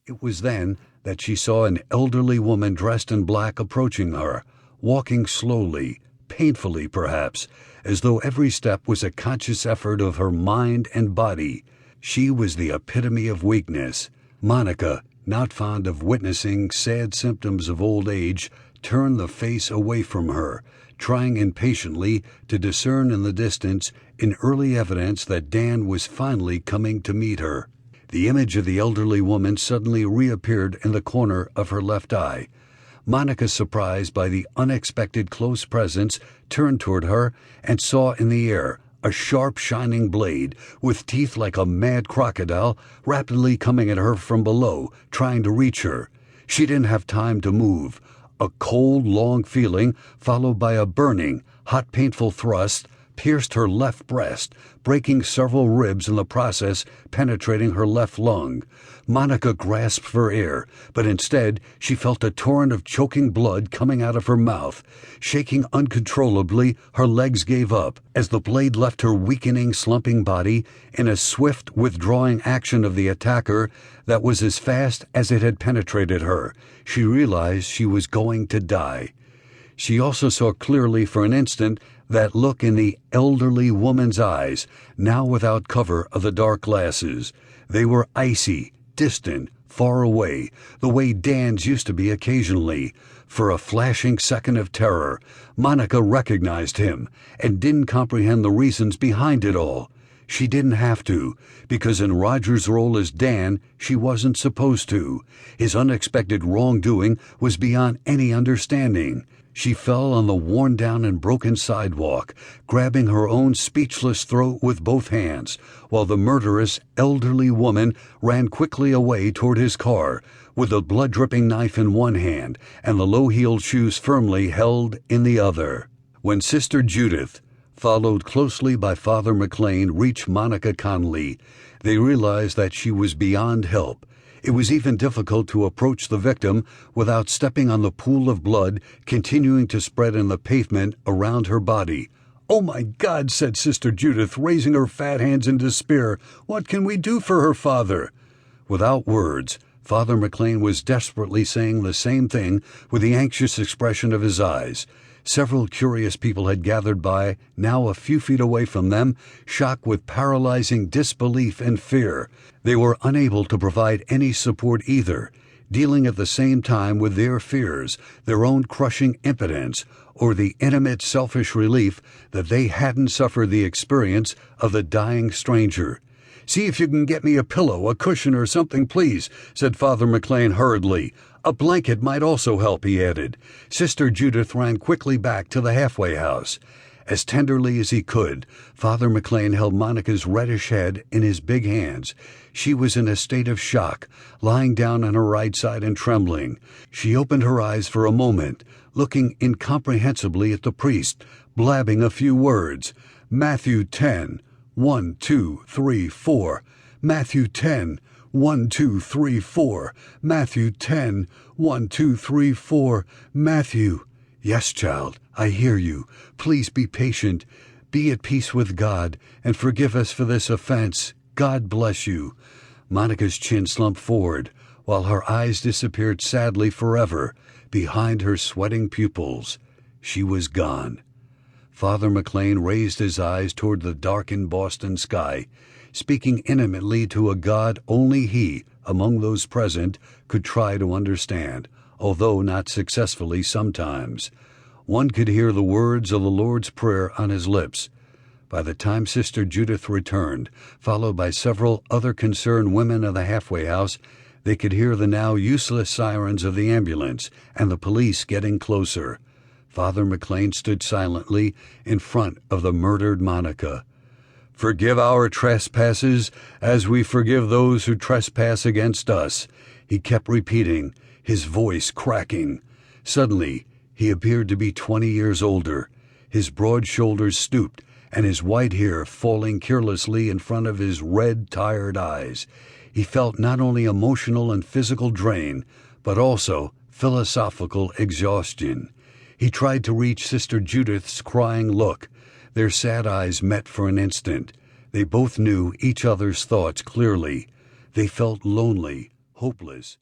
It was then that she saw an elderly woman dressed in black approaching her, walking slowly, painfully perhaps, as though every step was a conscious effort of her mind and body. She was the epitome of weakness. Monica, not fond of witnessing sad symptoms of old age, turned the face away from her, trying impatiently to discern in the distance an early evidence that Dan was finally coming to meet her. The image of the elderly woman suddenly reappeared in the corner of her left eye. Monica, surprised by the unexpected close presence, turned toward her and saw in the air a sharp, shining blade, with teeth like a mad crocodile, rapidly coming at her from below, trying to reach her. She didn't have time to move. A cold, long feeling, followed by a burning, hot, painful thrust, pierced her left breast, breaking several ribs in the process, penetrating her left lung. Monica grasped for air, but instead she felt a torrent of choking blood coming out of her mouth. Shaking uncontrollably, her legs gave up as the blade left her weakening, slumping body in a swift, withdrawing action of the attacker that was as fast as it had penetrated her. She realized she was going to die. She also saw clearly for an instant that look in the elderly woman's eyes, now without cover of the dark glasses. They were icy, distant, far away, the way Dan's used to be occasionally. For a flashing second of terror, Monica recognized him and didn't comprehend the reasons behind it all. She didn't have to, because in Roger's role as Dan, she wasn't supposed to. His unexpected wrongdoing was beyond any understanding. She fell on the worn-down and broken sidewalk, grabbing her own speechless throat with both hands, while the murderous, elderly woman ran quickly away toward his car, with the blood-dripping knife in one hand and the low-heeled shoes firmly held in the other. When Sister Judith, followed closely by Father McLean, reached Monica Connolly, they realized that she was beyond help. It was even difficult to approach the victim without stepping on the pool of blood continuing to spread in the pavement around her body. "Oh, my God," said Sister Judith, raising her fat hands in despair. "What can we do for her, Father?" Without words, Father McLean was desperately saying the same thing with the anxious expression of his eyes. Several curious people had gathered by, now a few feet away from them, shocked with paralyzing disbelief and fear. They were unable to provide any support either, dealing at the same time with their fears, their own crushing impotence, or the intimate selfish relief that they hadn't suffered the experience of the dying stranger. "See if you can get me a pillow, a cushion, or something, please," said Father McLean hurriedly. "A blanket might also help," he added. Sister Judith ran quickly back to the halfway house. As tenderly as he could, Father McLean held Monica's reddish head in his big hands. She was in a state of shock, lying down on her right side and trembling. She opened her eyes for a moment, looking incomprehensibly at the priest, blabbing a few words. "Matthew 10, 1, 2, 3, 4. Matthew 10, 1, 2, 3, 4. Matthew 10, 1, 2, 3, 4. Matthew." "Yes, child, I hear you. Please be patient. Be at peace with God, and forgive us for this offense. God bless you." Monica's chin slumped forward, while her eyes disappeared sadly forever behind her sweating pupils. She was gone. Father McLean raised his eyes toward the darkened Boston sky, speaking intimately to a God only he, among those present, could try to understand, although not successfully sometimes. One could hear the words of the Lord's Prayer on his lips. By the time Sister Judith returned, followed by several other concerned women of the halfway house, they could hear the now useless sirens of the ambulance and the police getting closer. Father McLean stood silently in front of the murdered Monica. "Forgive our trespasses as we forgive those who trespass against us," he kept repeating, his voice cracking. Suddenly, he appeared to be 20 years older. His broad shoulders stooped, and his white hair falling carelessly in front of his red, tired eyes. He felt not only emotional and physical drain, but also philosophical exhaustion. He tried to reach Sister Judith's crying look. Their sad eyes met for an instant. They both knew each other's thoughts clearly. They felt lonely, hopeless,